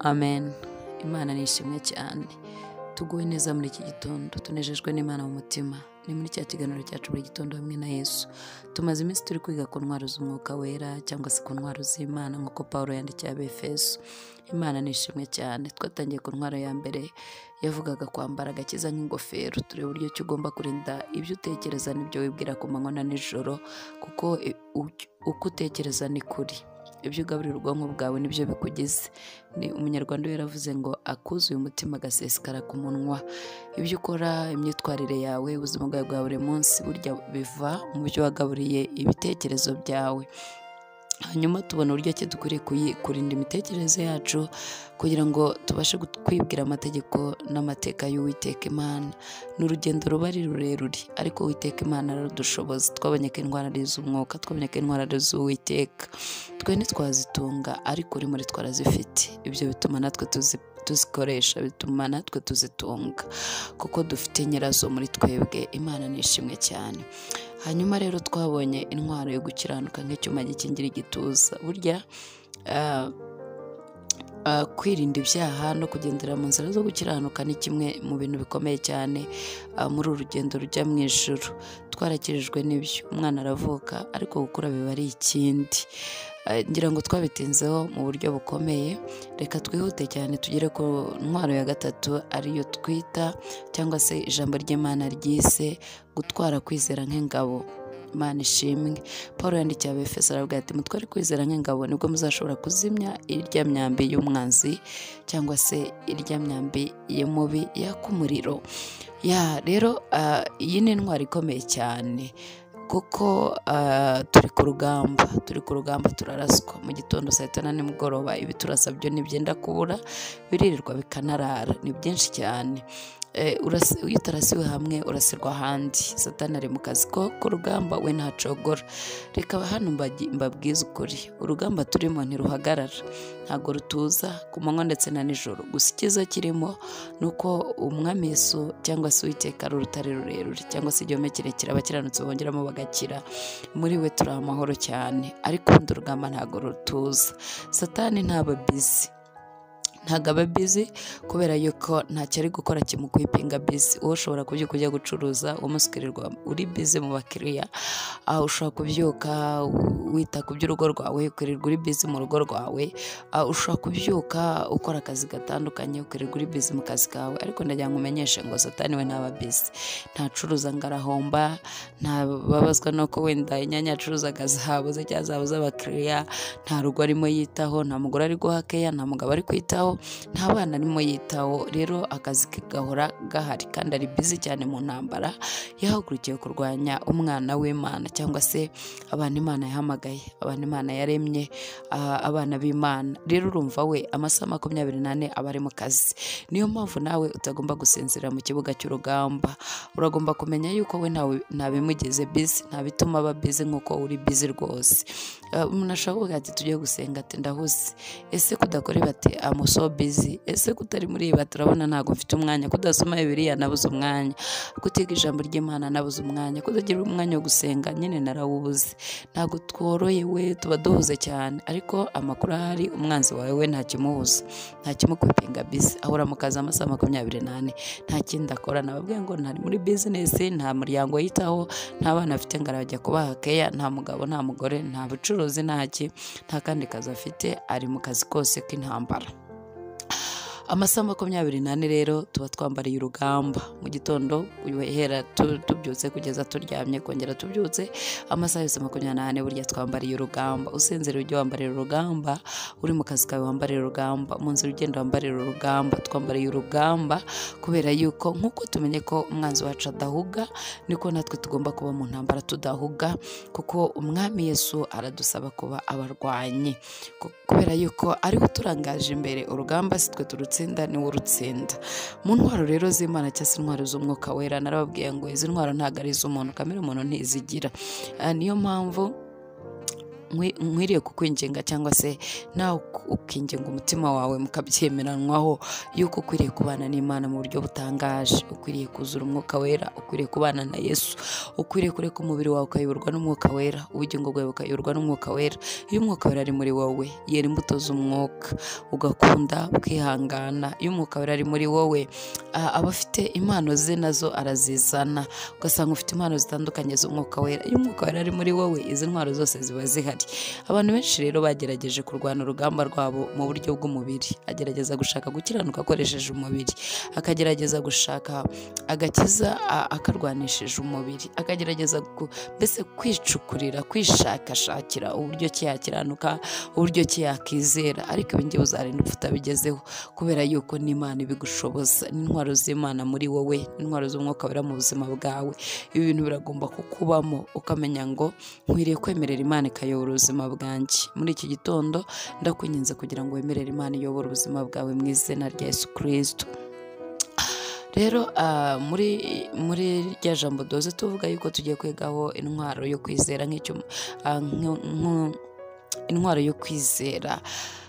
Amen. Imana nishimwe cyane. Tuguwe neza muri iki gitondo, tunejejwe n'Imana mu mutima. Ni muri cya kiganiro cyacu buri gitondo hamwe na Yesu. Tumaze iminsi turi kwiga ku ntwaro z'umwuka wera cyangwa se ku ntwaro z'Imana nk'uko Pawulo yandikiye Abefeso. Imana nishimwe cyane. Twatangiye ku ntwaro ya mbere yavugaga kwambara agakiza nk'ingofero. Tureba uburyo ki ugomba kurinda ibyo utekereza n'ibyo wibwira ku manywa na nijoro, kuko uko utekereza ni kuri. Ibyo ugaburira ubwonko bwawe nibyo bikugize. Ni umunyarwanda yaravuze ngo akuzuye umutima agasesekara ku munwa. Ibyo ukora, imyitwarire yawe, ubuzima bwawe bwa buri munsi burya biva mu byo wagaburiye ibitekerezo byawe. Hanyuma tubona uburyo ki dukwiriye kurinda imitekerereze yacu kugira ngo tubashe kwibwira amategeko n'amateka y'Uwiteka Imana. Ni urugendo ruba ari rurerure, ariko Uwiteka Imana aradushoboza. Twabonye ko indwara ari iz'umwuka, twabonye ko indwara ari iz'Uwiteka. Twe ntitwazitunga, ariko uri muri twarazifite. Ibyo bituma natwe tuzikoresha, bituma natwe tuzitunga, kuko dufite nyirazo muri twebwe. Imana nishimwe cyane. Hanyuma rero twabonye intwaro yo gukiranuka nk'icyuma gikingira igituza. Burya kwirinda ibyaha no kugendera mu nzira zo gukiranuka ni kimwe mu bintu bikomeye cyane muri uru rugendo rujya mu ijuru. Twarakirijwe n'ibyo, umwana aravuka, ariko gukura biba ari ikindi. Ngira ngo twabitinzeho mu buryo bukomeye. Reka twihute cyane tugere ku ntwaro ya gatatu, ariyo twita cyangwa se ijambo ry'Imana ryise gutwara kwizera nk'ingabo. Imana ishimwe. Pawulo yandikiye Abefeso aravuga ati mutware kwizera nk'ingabo, nibwo muzashobora kuzimya irya myambi y'umwanzi cyangwa se irya myambi y'umubi yaka umuriro. Rero iyi ni intwaro ikomeye cyane, kuko turi ku rugamba turaraswa mu gitondo saa sita na nimugoroba. Ibi turasa byo ntibyenda kubura, biririrwa bikanarara, ni byinshi cyane. Iyo utarasiwe hamwe urasirwa ahandi. Satani ari mu kazi ko ku rugamba, we ntacogora. Reka hano mbabwize ukuri, urugamba turimo ntiruhagarara, ntabwo rutuza ku manywa ndetse na nijoro. Gusa icyiza kirimo ni uko umwami Yesu cyangwa se Uwiteka ari urutare rurerure, cyangwa se igihome kirekire abakiranutsi bongeramo bagakira. Muri we turi amahoro cyane, ariko ubundi urugamba ntabwo rutuza. Satani ntaba bizi kubera yuko ntacyo ari gukora kimukwipinga bizi. Uwo ushobora kubyuka ujya gucuruza umusikirirwa uri bizi mu bakiriya. Ushobora kubyuka wita ku by'urugo rwawe, ukirirwa uri bizi mu rugo rwawe. Ushobora kubyuka ukora akazi gatandukanye, ukirirwa uri bizi mu kazi kawe. Ariko ndagira ngo umenyeshe ngo Satani we ntaba bizi. Ntacuruza ngo arahomba, ntababazwa nuko wenda inyanya acuruzaga zahabuze cyangwa zabuze abakiriya. Nta rugo arimo yitaho, nta mugore ari guha keya, nta mugabo ari kwitaho, nta bana arimo yitaho. Rero akazi ke gahora gahari, kandi ari bizi cyane mu ntambara. Yahagurukiye kurwanya umwana w'Imana cyangwa se abantu Imana yahamagaye, abantu Imana yaremye, abana b'Imana. Rero urumva we amasaha 24 aba ari mu kazi. Niyo mpamvu nawe utagomba gusinzira mu kibuga cy'urugamba. Uragomba kumenya yuko we nta bimugeze bizi, nta bituma aba bizi nk'uko uri bizi rwose. Umuntu ashobora kuvuga ati tugiye gusenga, ati ndahuze. Ese kudakora bati so busy. Ese kutari muri iba turabona ntago mfite umwanya. Kudasoma Bibiliya nabuze umwanya, kutiga ijambo ry'Imana nabuze umwanya, kudagira umwanya wo gusenga nyine narawubuze. Ntago tworoye we, tuba duhuze cyane. Ariko amakuru ahari, umwanzi wawe we nta kimuhuza, nta kimukwipinga busy. Ahora mu kazi amasaha 24, nta kindi akora. Nababwiye ngo ntari muri business, nta muryango yitaho, nta bana afite ngo arajya kubaha keya, nta mugabo, nta mugore, nta bucuruzi, nta kandi kazi afite. Ari mu kazi kose k'intambara. Amasaha 24 rero tuba twambariye urugamba. Mu gitondo guhera tubyutse kugeza turyamye, kongera tubyutse, amasaha yose 24 burya twambariye urugamba. Usinzira ujye wambarira urugamba, uri mu kazi kawe wambarira urugamba, mu nzira ugenda wambarira urugamba. Twambariye urugamba kubera yuko nk'uko tumenye ko umwanzi wacu adahuga, niko natwe tugomba kuba mu ntambara tudahuga, kuko umwami Yesu aradusaba kuba abarwanyi, kubera yuko ariho turangaje imbere. Urugamba si twe turutsinda, ni we urutsinda. Mu ntwaro rero z'Imana cyangwa se intwaro z'umwuka wera, narababwiye ngo izi ntwaro ntabwo ari iz'umuntu, kamere umuntu ntizigira. Niyo mpamvu nkwiriye kukwinginga cyangwa se nawe ukinginga umutima wawe mukabyemeranwaho yuko ukwiriye kubana n'Imana mu buryo butangaje, ukwiriye kuzura umwuka wera, ukwiriye kubana na Yesu, ukwiriye kureka umubiri wawe ukayoborwa n'umwuka wera, ubugingo bwawe bukayoborwa n'umwuka wera. Iyo umwuka wera ari muri wowe yera imbuto z'umwuka, ugakunda ukihangana. Iyo umwuka wera ari muri wowe aba afite impano ze nazo arazizana, ugasanga ufite impano zitandukanye z'umwuka wera. Iyo umwuka wera ari muri wowe izi ntwaro zose ziba zihari. Abantu benshi rero bagerageje kurwana urugamba rwabo mu buryo bw'umubiri, agerageza gushaka gukiranuka akoresheje umubiri, akagerageza gushaka agakiza akarwanishije umubiri, akagerageza mbese kwicukurira, kwishakashakira uburyo ki yakiranuka, uburyo ki yakizera. Ariko ibi ngiye uzarinda upfa utabigezeho, kubera yuko n'Imana ibigushoboza, n'intwaro z'Imana muri wowe, n'intwaro z'umwuka wera mu buzima bwawe. Ibi bintu biragomba kukubamo, ukamenya ngo nkwiriye kwemerera Imana ikayobora ubuzima bwanjye. Muri iki gitondo ndakwinginze kugira ngo wemerere Imana iyobora ubuzima bwawe mu izina rya Yesu Kristo. Rero muri rya jambo doze tuvuga yuko tugiye kwigaho intwaro yo kwizera intwaro yo kwizera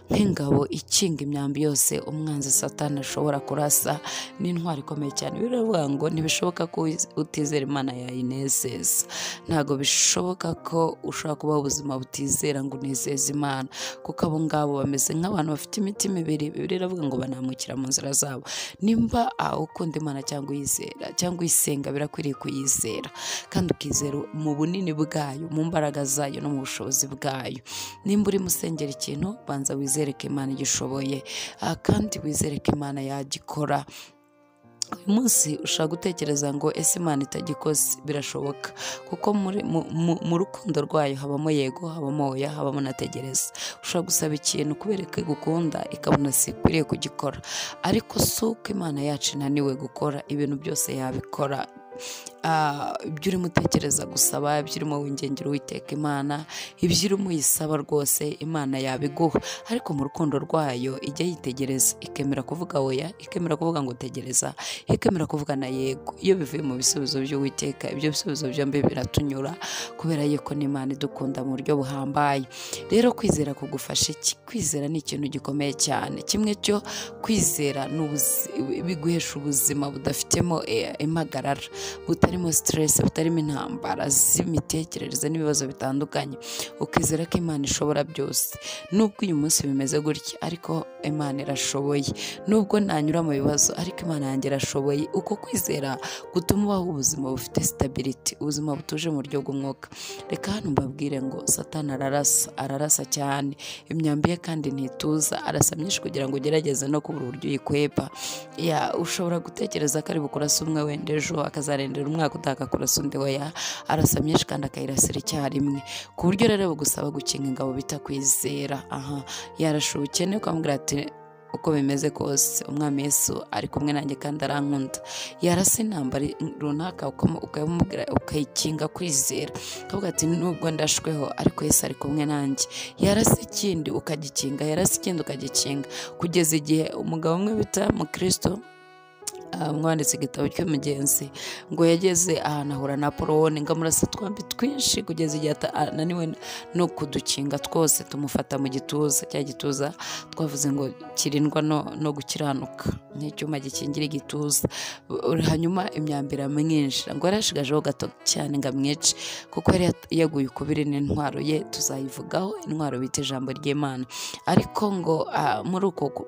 nk'ingabo ikinga imyambi yose umwanzi Satani ashobora kurasa. Ni intwaro ikomeye cyane. Biravuga ngo ntibishoboka ko utizera Imana yayinezeza. Ntabwo bishoboka ko ushobora kubaho ubuzima butizera ngo unezeze Imana, kuko abo ngabo bameze nk'abantu bafite imitima ibiri. Biravuga ngo banamukira mu nzira zabo. Nimba ukunda Imana cyangwa uyizera cyangwa uyisenga, birakwiriye kuyizera kandi ukizera mu bunini bwayo, mu mbaraga zayo no mu bushobozi bwayo. Nimba uri musengera ikintu, banza wizere ko Imana igishoboye, kandi wizere ko Imana yagikora. Uyu munsi ushaka gutekereza ngo ese Imana itagikoze. Birashoboka, kuko mu rukundo rwayo habamo yego, habamo oya, habamo nategereza. Ushobora gusaba ikintu kubera ko igukunda ikabona si ikwiriye kugikora, ariko si uko Imana yacu inaniwe gukora. Ibintu byose yabikora. Ibyo urimo utekereza gusaba, ibyo urimo wingengera Uwiteka Imana, ibyo urimo uyisaba rwose Imana yabiguha. Ariko mu rukundo rwayo ijya yitegereza, ikemera kuvuga oya, ikemera kuvuga ngo tegereza, ikemera kuvuga na yego. Iyo bivuye mu bisubizo by'Uwiteka, ibyo bisubizo byombi biratunyura, kubera yuko n'Imana idukunda mu buryo buhambaye. Rero kwizera kugufasha iki? Kwizera ni ikintu gikomeye cyane. Kimwe cyo kwizera biguhesha ubuzima budafitemo impagarara, butarimo stress, butarimo intambara z'imitekerereze n'ibibazo bitandukanye. Ukizera ko Imana ishobora byose. Nubwo uyu munsi bimeze gutya, ariko Imana irashoboye. Nubwo nanyura mu bibazo, ariko Imana yanjye irashoboye. Uko kwizera gutuma ubaho ubuzima bufite stability, ubuzima butuje mu buryo bw'umwuka. Reka hano mbabwire ngo Satani ararasa cyane. Imyambi ye kandi ntituza, arasa myinshi kugira ngo ugerageze no kubura uburyo uyikwepa. Ushobora gutekereza ko ari bukurasa umwe wenda ejo akazarendera umwaka utakakurasa undi. Oya, arasa myinshi kandi akayirasira icyarimwe, ku buryo rero bugusaba gukinga ingabo bita kwizera. Yarasha ubukene ukamubwira ati uko bimeze kose Umwami Yesu ari kumwe nanjye kandi arankunda. Yarasa intambara runaka ukamubwira, ukayikinga kwizera, ukavuga ati nubwo ndashweho ariko Yesu ari kumwe nanjye. Yarasa ikindi ukagikinga, yarasa ikindi ukagikinga, kugeza igihe umugabo umwe bita mu Kristo, mwanditse igitabo cy'umugenzi, ngo yageze ahantu ahura na Apoloni, ngo amurasa twambi twinshi kugeza igihe ananiwe no kudukinga twose, tumufata mu gituza. Cya gituza twavuze ngo kirindwa no gukiranuka, nk'icyuma gikingira igituza. Hanyuma imyambira myinshi, ngo yarashigajeho gato cyane ngo amwice, kuko yari yaguye ukubiri n'intwaro ye. Tuzayivugaho intwaro bita ijambo ry'Imana. Ariko ngo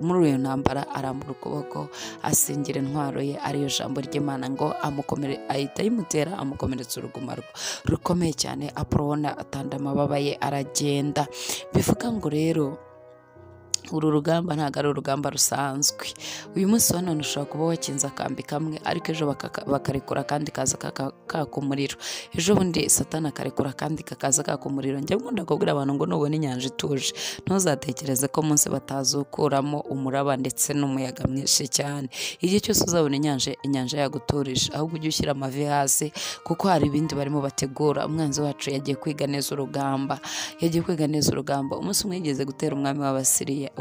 muri iyo ntambara arambura ukuboko asingira intwaro ye ariyo jambo ry'Imana, ngo ahita yimutera amukomeretsa uruguma rukomeye cyane. Apoloni atanda amababa ye aragenda. Bivuga ngo rero uru rugamba ntabwo ari urugamba rusanzwe. Uyu munsi wa none ushobora kuba wakinze akambi kamwe, ariko ejo bakarekura kandi kaza kaka umuriro. Ejo bundi Satani akarekura kandi kakaza kaka umuriro. Njya nkunda kubwira abantu ngo nubona inyanja ituje, ntuzatekereze ko munsi batazukuramo umuraba ndetse n'umuyaga mwinshi cyane. Igihe cyose uzabona inyanja yaguturije, ahubwo ujye ushyira amavi hasi, kuko hari ibindi barimo bategura. Umwanzi wacu yagiye kwiga neza urugamba, Umunsi umwe yigeze gutera umwami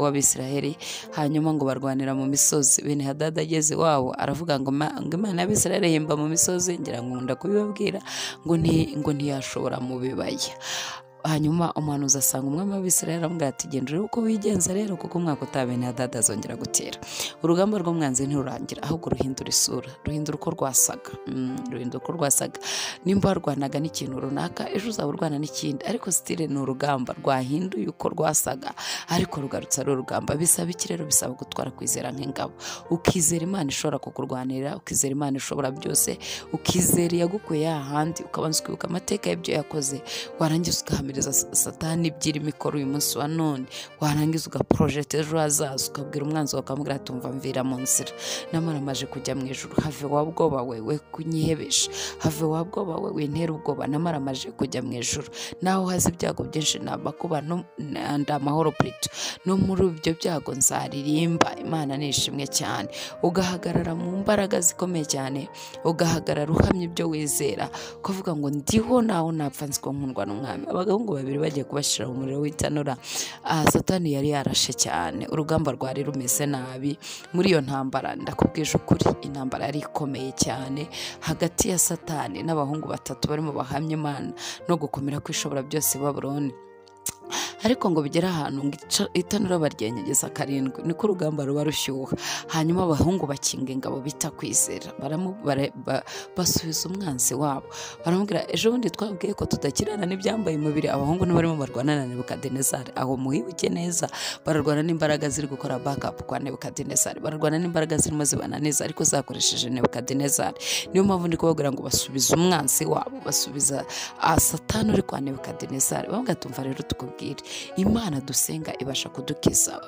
w'Abisiraheli, hanyuma ngo barwanira mu misozi. Bene Hadadi ageze iwabo aravuga ngo Imana y'Abisiraheli ihemba mu misozi. Ngira ngo nkunda kubibabwira ngo ntiyashobora mu bibaya. hanyuma umuhanuzi asanga umwami w'Abisirayeli aramubwira ati genda urebe uko wigenza rero kuko umwaka utaha Benihadadi azongera gutera. Urugamba rw'umwanzi ntirurangira ahubwo ruhindura isura, ruhindura uko rwasaga. Nimba warwanaga n'ikintu runaka ejo uzaba urwana n'ikindi, ariko stile ni urugamba rwahinduye uko rwasaga ariko rugarutse ari urugamba. Bisaba iki rero? Bisaba gutwara kwizera nk'ingabo, ukizera Imana ishobora kukurwanira, ukizera Imana ishobora byose, ukizera yagukuye ahandi, ukabanza ukibuka amateka y'ibyo yakoze, warangiza ugahamiriza Satani iby'irimo ikora uyu munsi wa none, warangiza ugaproject ejo hazaza, ukabwira umwanzi wawe ukamubwira ati umva mvira mu nzira, namaramaje kujya mu ijuru, have wa bwoba we kunyihebesha, have wa bwoba we wintera ubwoba, namaramaje kujya mu ijuru. Naho hazi ibyago byinshi nabakuba ndamahoro plito, no muri ibyo byago nzaririmba. Imana nishimwe cyane. Ugahagarara mu mbaraga zikomeye cyane, ugahagarara uhamya ibyo wizera, kuvuga ngo ndiho naho napfa nzi ko nkundwa n'umwami. Abagahungu babiri bagiye kubashira mu muriro w'itanura, Satani yari yarashe cyane, urugamba rwari rumeze nabi. Muri iyo ntambara ndakubwije ukuri, intambara yari ikomeye cyane hagati ya Satani n'abahungu batatu barimo bahamya Imana no gukomera kwishobora byose Babuloni. Ariko ngo bigera ahantu ngo itanura baryenyegeza 7, niko urugamba ruba rushyuha. Hanyuma abahungu bakinga ingabo bita kwizera, basubiza umwanzi wabo, baramubwira ejo bundi twabwiye ko tudakirana n'ibyambaye umubiri. Abahungu nibarimo barwana na Nebukadinezari, aho muhibuke neza, bararwana n'imbaraga ziri gukora backup kwa Nebukadinezari, bararwana n'imbaraga zirimo zibananiza ariko zakoresheje Nebukadinezari. Niyo mpamvu ndi kubabwira ngo basubiza umwanzi wabo, basubiza Satani uri kwa Nebukadinezari. Bamubwira tumva rero tukubwire, Imana dusenga ibasha kudukiza,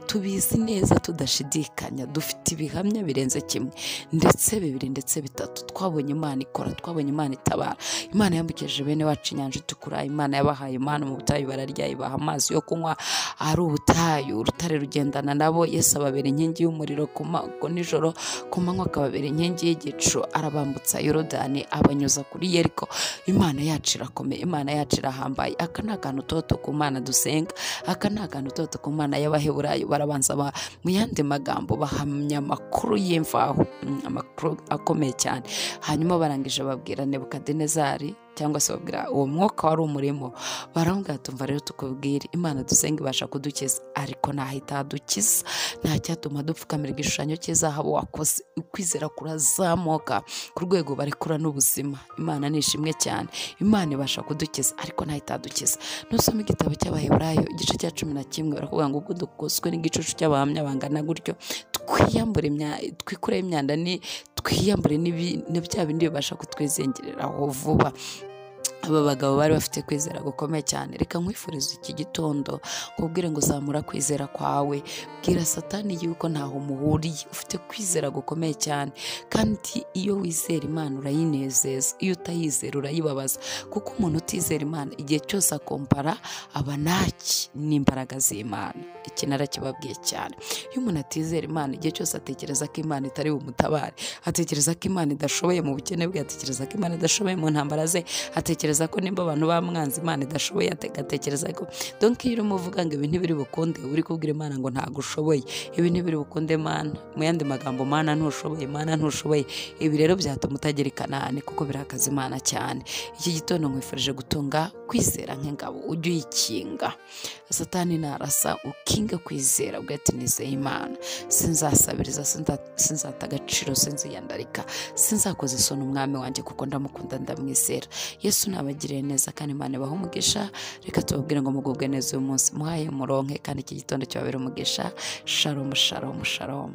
tubizi neza tudashidikanya, dufite ibihamya birenze kimwe ndetse 2 ndetse 3. Twabonye Imana ikora, twabonye Imana itabara. Imana yambukije bene wacu inyanja itukura, Imana yabahaye Imana mu butayu bararya, ibaha amazi yo kunywa ari ubutayu, urutare rugendana nabo. Yesu ababera inkingi y'umuriro ku nijoro, ku manywa akababera inkingi y'igicu, arabambutsa Yorodani abanyuza kuri Yeriko. Imana yacu irakomeye, Imana yacu irahambaye. Aka ni akantu toto ku Mana dusenga, aka ni akantu toto ku Mana y'Abaheburayo. Barabanza mu yandi magambo bahamya amakuru y'imvaho, amakuru akomeye cyane. Hanyuma barangije babwira Nebukadinezari cyangwa se babwira uwo mwuka wari umurimo, baramubwira tumva rero tukubwire, Imana dusenga ibasha kudukiza ariko ntahita dukiza, nta cyatuma dupfukamira igishushanyo cy'izahabu wakoze. Ukwizera kurazamuka ku rwego barekura n'ubuzima. Imana nishimwe cyane, Imana ibasha kudukiza ariko ntahita dukiza. Nusoma igitabo cy'Abaheburayo igice cya 11 barakuvuga ngo ubwo dukoswe n'igicucu cy'abahamya bangana gutyo, twikure imyanda twiyambure n'ibya bindi bibasha kutwizengereraho vuba. Aba bagabo bari bafite kwizera gukomeye cyane. Reka nkwifuriza iki gitondo nkubwire ngo zamura kwizera kwawe, bwira Satani yuko ntaho muhuriye, ufite kwizera gukomeye cyane. Kandi iyo wizera Imana urayinezeza, iyo utayizera urayibabaza, kuko umuntu utizera Imana igihe cyose akompara abanaki n'imbaraga z'Imana. Iki narakibabwiye cyane. Iyo umuntu atizera Imana igihe cyose atekereza ko Imana itari bumutabare, atekereza ko Imana idashoboye mu bukene bwe, atekereza ko Imana idashoboye mu ntambara ze, atekereza ko nimba abantu bamwanze Imana idashoboye, atekereza ko donc iyo urimo uvuga ngo ibi ntibiri bukunde, uri kubwira Imana ngo ntago ushoboye, ibi ntibiri bukunde Mana. Mu yandi magambo, Mana ntushoboye, Mana ntushoboye. Ibi rero byatuma utagira ikanani kuko birakaza Imana cyane. Iki gitondo nkwifurije gutunga kwizera nk'ingabo, ujye uyikinga. Satani narasa ukinga kwizera, ugati nizeye Imana, sinzasabiriza, sinzata agaciro, sinziyandarika, sinzakoza isoni umwami wanjye kuko ndamukunda, ndamwizera. Yesu nabagiriye neza kandi Imana ibaha umugisha. Reka tubabwire ngo mugubwe neza uyu munsi, muhaye muronke kandi iki gitondo cyabera umugisha. Shalom, shalom, shalom.